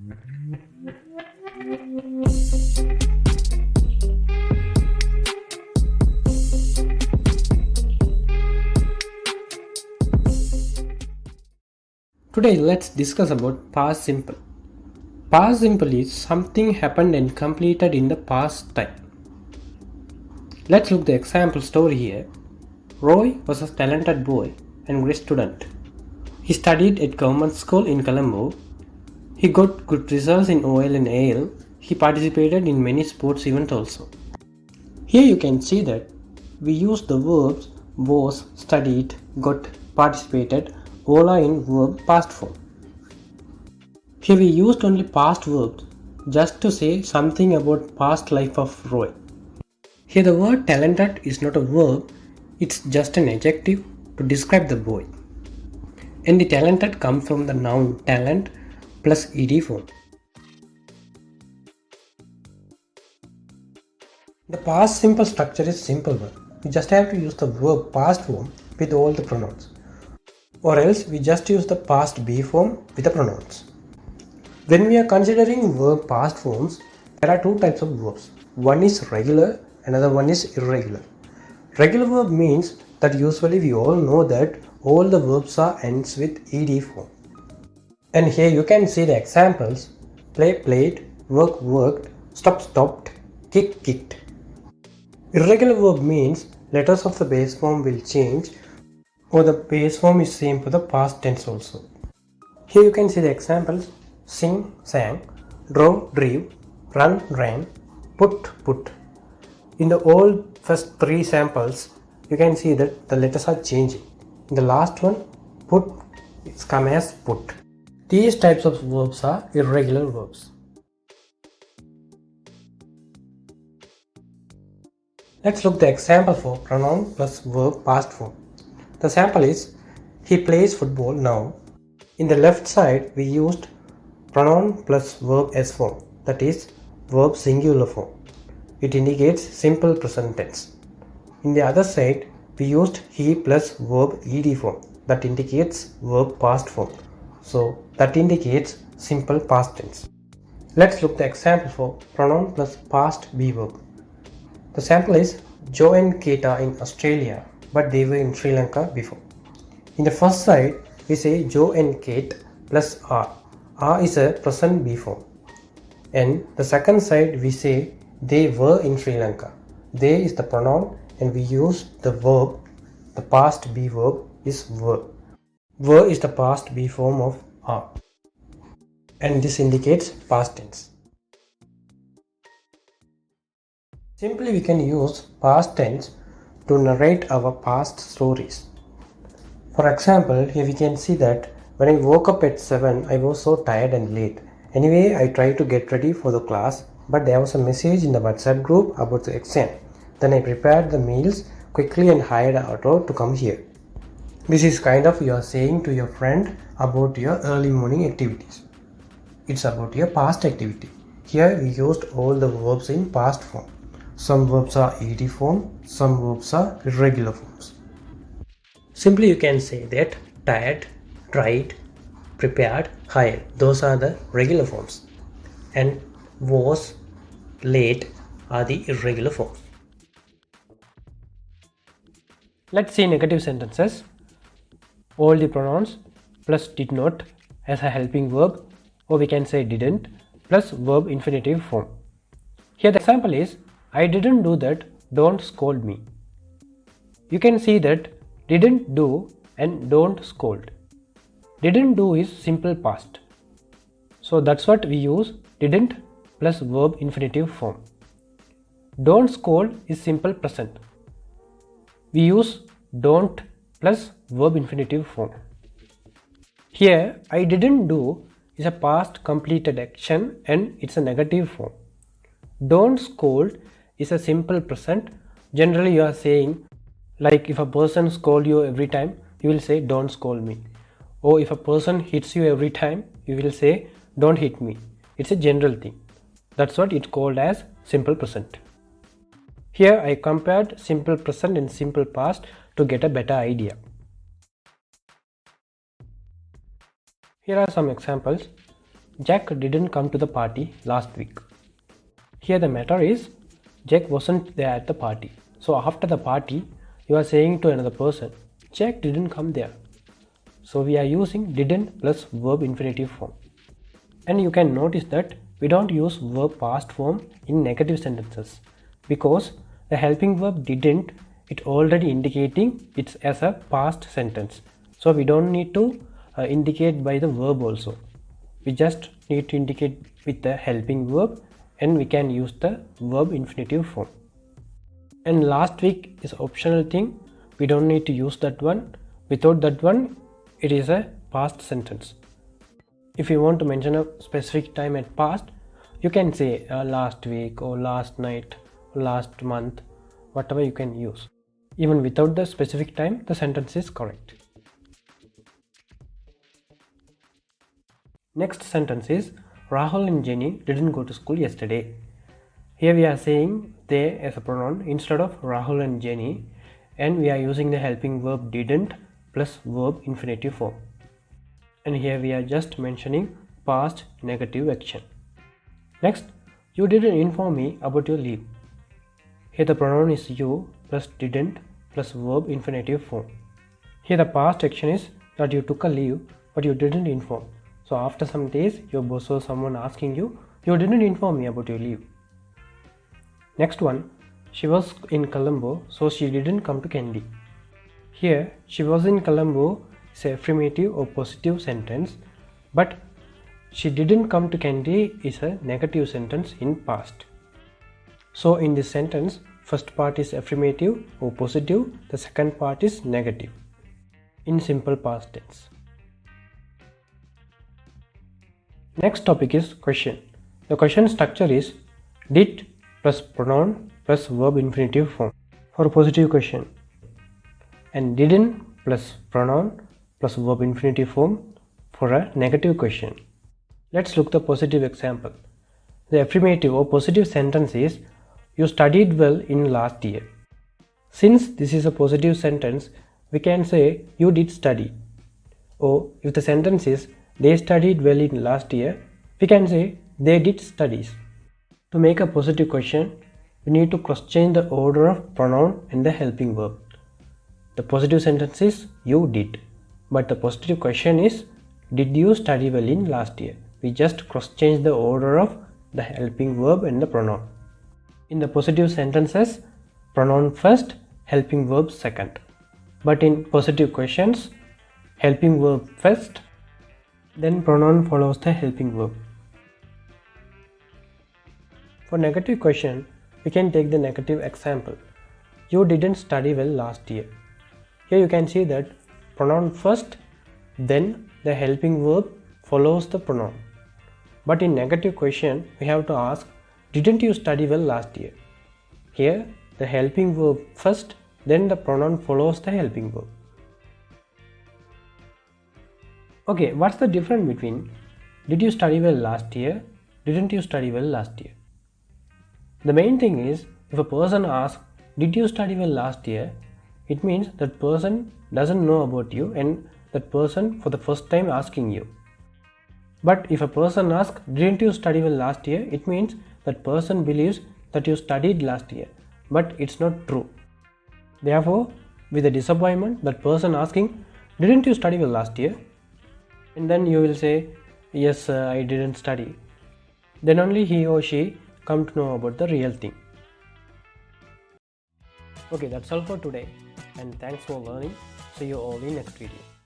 Today let's discuss about past simple. Past simple is something happened and completed in the past time. Let's look the example story here. Roy was a talented boy and great student. He studied at government school in Colombo. He got good results in OL and AL. He participated in many sports events also. Here you can see that we use the verbs was, studied, got, participated, all are in verb past form. Here we used only past verbs just to say something about past life of Roy. Here the word talented is not a verb, it's just an adjective to describe the boy. And the talented comes from the noun talent plus ed form. The past simple structure is simple one. We just have to use the verb past form with all the pronouns. Or else we just use the past be form with the pronouns. When we are considering verb past forms, there are two types of verbs. One is regular, another one is irregular. Regular verb means that usually we all know that all the verbs are ends with ed form. And here you can see the examples: play, played, work, worked, stop, stopped, kick, kicked. Irregular verb means letters of the base form will change, or the base form is same for the past tense also. Here you can see the examples: sing, sang, drove, drove, run, ran, put, put. In the all first three samples, you can see that the letters are changing. In the last one, put, it's come as put. These types of verbs are irregular verbs. Let's look the example for pronoun plus verb past form. The sample is, he plays football now. In the left side, we used pronoun plus verb s form, that is verb singular form. It indicates simple present tense. In the other side, we used he plus verb ed form, that indicates verb past form. So that indicates simple past tense. Let's look the example for pronoun plus past be verb. The sample is, Joe and Kate are in Australia, but they were in Sri Lanka before. In the first side, we say Joe and Kate plus are. Are is a present be form. And the second side, we say they were in Sri Lanka. They is the pronoun and we use the verb. The past be verb is were. Were is the past be form of are. And this indicates past tense. Simply we can use past tense to narrate our past stories. For example, here we can see that when I woke up at 7, I was so tired and late. Anyway, I tried to get ready for the class, but there was a message in the WhatsApp group about the exam. Then I prepared the meals quickly and hired an auto to come here. This is kind of you are saying to your friend about your early morning activities. It's about your past activity. Here we used all the verbs in past form. Some verbs are ed form, some verbs are irregular forms. Simply you can say that tired, tried, prepared, hired. Those are the regular forms. And was, late are the irregular forms. Let's see negative sentences. All the pronouns plus did not as a helping verb, or we can say didn't plus verb infinitive form. Here the example is, I didn't do that, don't scold me. You can see that didn't do and don't scold. Didn't do is simple past. So that's what we use, didn't plus verb infinitive form. Don't scold is simple present. We use don't plus verb infinitive form. Here I didn't do is a past completed action and it's a negative form. Don't scold is a simple present. Generally you are saying, like if a person scolds you every time, you will say don't scold me. Or if a person hits you every time, you will say don't hit me. It's a general thing. That's what it's called as simple present. Here I compared simple present and simple past to get a better idea. Here are some examples. Jack didn't come to the party last week. Here the matter is Jack wasn't there at the party. So after the party, you are saying to another person, Jack didn't come there. So we are using didn't plus verb infinitive form. And you can notice that we don't use verb past form in negative sentences because the helping verb didn't, it already indicating it's as a past sentence. So we don't need to indicate by the verb also. We just need to indicate with the helping verb and we can use the verb infinitive form. And last week is optional thing. We don't need to use that one. Without that one, it is a past sentence. If you want to mention a specific time at past, you can say last week or last night or last month, whatever you can use. Even without the specific time, the sentence is correct. Next sentence is Rahul and Jenny didn't go to school yesterday. Here we are saying they as a pronoun instead of Rahul and Jenny, and we are using the helping verb didn't plus verb infinitive form. And here we are just mentioning past negative action. Next, you didn't inform me about your leave. Here the pronoun is you plus didn't plus verb infinitive form. Here the past action is that you took a leave but you didn't inform. So after some days your boss or someone asking you, you didn't inform me about your leave. Next one, she was in Colombo so she didn't come to Candy. Here she was in Colombo is an affirmative or positive sentence, but she didn't come to Candy is a negative sentence in past. So in this sentence, first part is affirmative or positive, the second part is negative in simple past tense. Next topic is question. The question structure is did plus pronoun plus verb infinitive form for a positive question, and didn't plus pronoun plus verb infinitive form for a negative question. Let's look the positive example. The affirmative or positive sentence is you studied well in last year. Since this is a positive sentence, we can say you did study. Or if the sentence is they studied well in last year, we can say they did studies. To make a positive question, we need to cross-change the order of pronoun and the helping verb. The positive sentence is you did, but the positive question is did you study well in last year? We just cross-change the order of the helping verb and the pronoun. In the positive sentences, pronoun first, helping verb second. But in positive questions, helping verb first, then pronoun follows the helping verb. For negative question, we can take the negative example. You didn't study well last year. Here you can see that pronoun first, then the helping verb follows the pronoun. But in negative question, we have to ask, didn't you study well last year? Here, the helping verb first, then the pronoun follows the helping verb. Okay, what's the difference between did you study well last year, didn't you study well last year? The main thing is, if a person asks, did you study well last year? It means that person doesn't know about you and that person for the first time asking you. But if a person asks, didn't you study well last year? It means that person believes that you studied last year, but it's not true. Therefore, with a disappointment, that person asking, didn't you study well last year? And then you will say, yes, I didn't study. Then only he or she come to know about the real thing. Okay, that's all for today, and thanks for learning. See you all in next video.